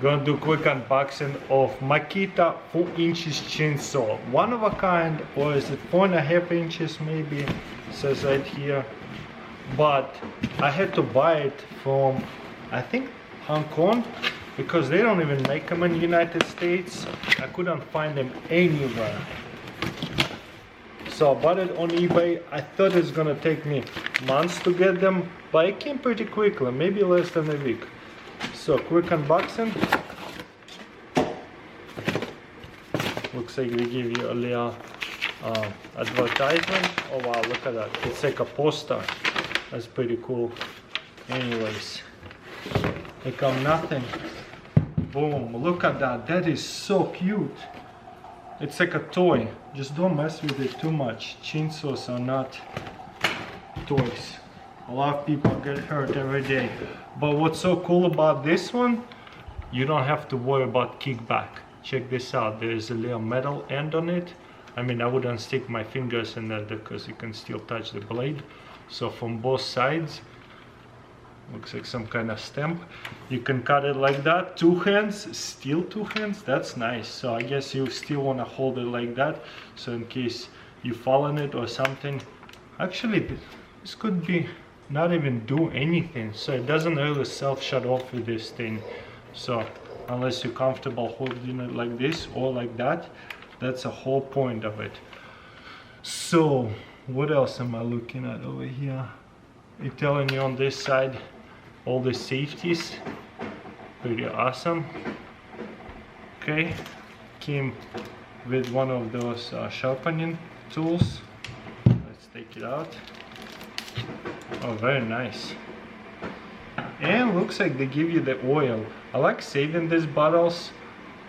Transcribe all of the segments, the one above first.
Gonna do quick unboxing of Makita 4 inches chainsaw. One of a kind, or is it 4.5 inches maybe? It says right here. But I had to buy it from, I think, Hong Kong, because they don't even make them in the United States. I couldn't find them anywhere. So I bought it on eBay. I thought it's gonna take me months to get them, but it came pretty quickly, maybe less than a week. So quick unboxing. Looks like they give you a little advertisement. Oh wow, look at that. It's like a poster. That's pretty cool. Anyways, here come nothing. Boom, look at that. That is so cute. It's like a toy. Just don't mess with it too much. Chainsaws are not toys. A lot of people get hurt every day. But what's so cool about this one, you don't have to worry about kickback. Check this out. There's a little metal end on it. I mean, I wouldn't stick my fingers in there because you can still touch the blade. So from both sides, looks like some kind of stamp. You can cut it like that. 2 hands, still 2 hands. That's nice. So I guess you still want to hold it like that. So in case you fall on it or something. Actually, this could be not even do anything. So it doesn't really self-shut off with this thing. So unless you're comfortable holding it like this or like that, that's the whole point of it. So what else am I looking at over here? It's telling you on this side all the safeties. Pretty awesome. Okay, came with one of those sharpening tools. Let's take it out. Oh, very nice. And looks like they give you the oil. I like saving these bottles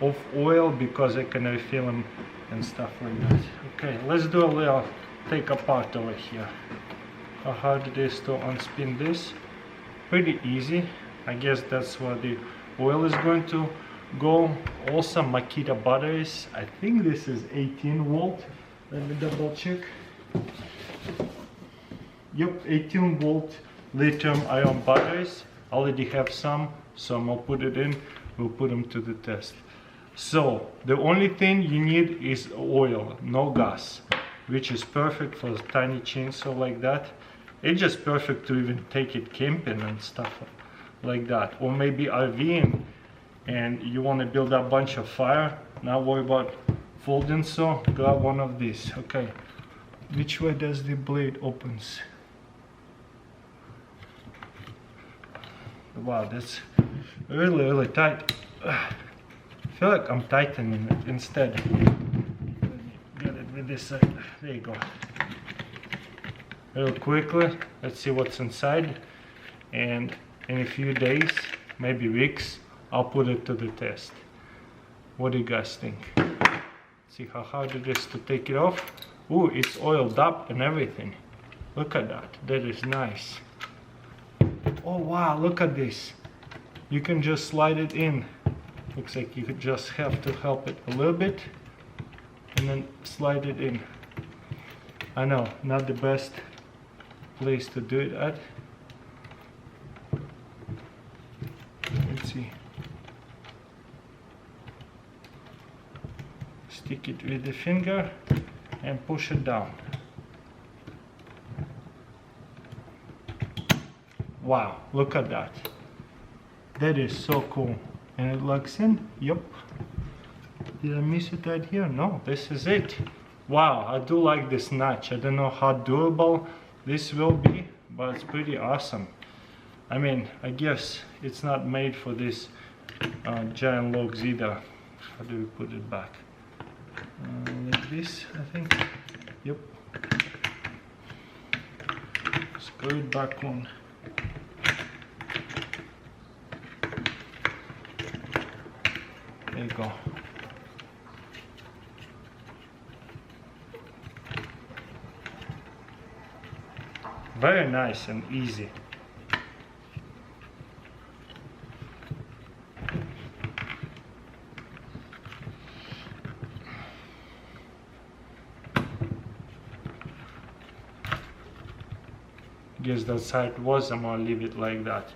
of oil because I can refill them and stuff like that. Okay, let's do a little take apart over here. How hard it is to unspin this? Pretty easy. I guess that's where the oil is going to go. Also Makita batteries. I think this is 18 volt. Let me double check. Yep, 18 volt lithium ion batteries. I already have some, so I'm gonna put it in. We'll put them to the test. So the only thing you need is oil, no gas, which is perfect for a tiny chainsaw like that. It's just perfect to even take it camping and stuff like that, or maybe RVing and you want to build a bunch of fire. Not worry about folding, so grab one of these. Okay, which way does the blade opens? Wow, that's really tight. I feel like I'm tightening it instead. Let me get it with this side. There you go. Real quickly, let's see what's inside. And in a few days, maybe weeks, I'll put it to the test. What do you guys think? See how hard it is to take it off? Ooh, it's oiled up and everything. Look at that. That is nice. Oh wow, look at this. You can just slide it in. Looks like you could just have to help it a little bit and then slide it in. I know, not the best place to do it at. Let's see. Stick it with the finger and push it down. Wow, look at that. That is so cool. And it locks in. Yep. Did I miss it right here? No, this is it. Wow, I do like this notch. I don't know how durable this will be, but it's pretty awesome. I mean, I guess it's not made for this giant logs either. How do we put it back? Like this, I think. Yep. Screw it back on. There you go. Very nice and easy. Guess that's how it was. I'm gonna leave it like that.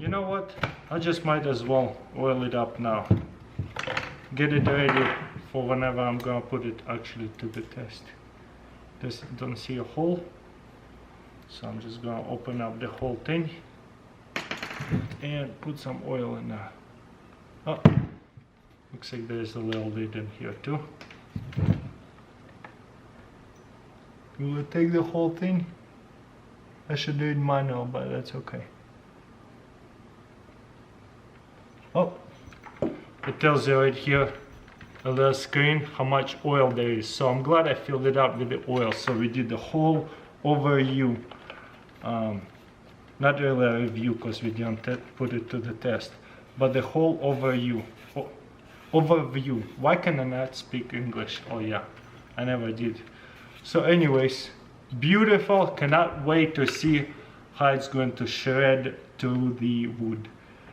You know what? I just might as well oil it up now. Get it ready for whenever I'm gonna put it actually to the test. Don't see a hole, so I'm just gonna open up the whole thing and put some oil in there. Oh, looks like there's a little lid in here too. You will take the whole thing. I should do it manual, but that's okay. Oh, it tells you right here, a little screen, how much oil there is. So I'm glad I filled it up with the oil. So we did the whole overview. Not really a review because we didn't put it to the test, but the whole overview. Overview. Why can I not speak English? Oh yeah, I never did. So anyways, beautiful. Cannot wait to see how it's going to shred to the wood.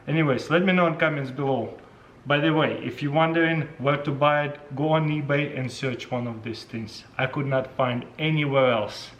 Anyways, let me know in comments below. By the way, if you're wondering where to buy it, go on eBay and search one of these things. I could not find anywhere else.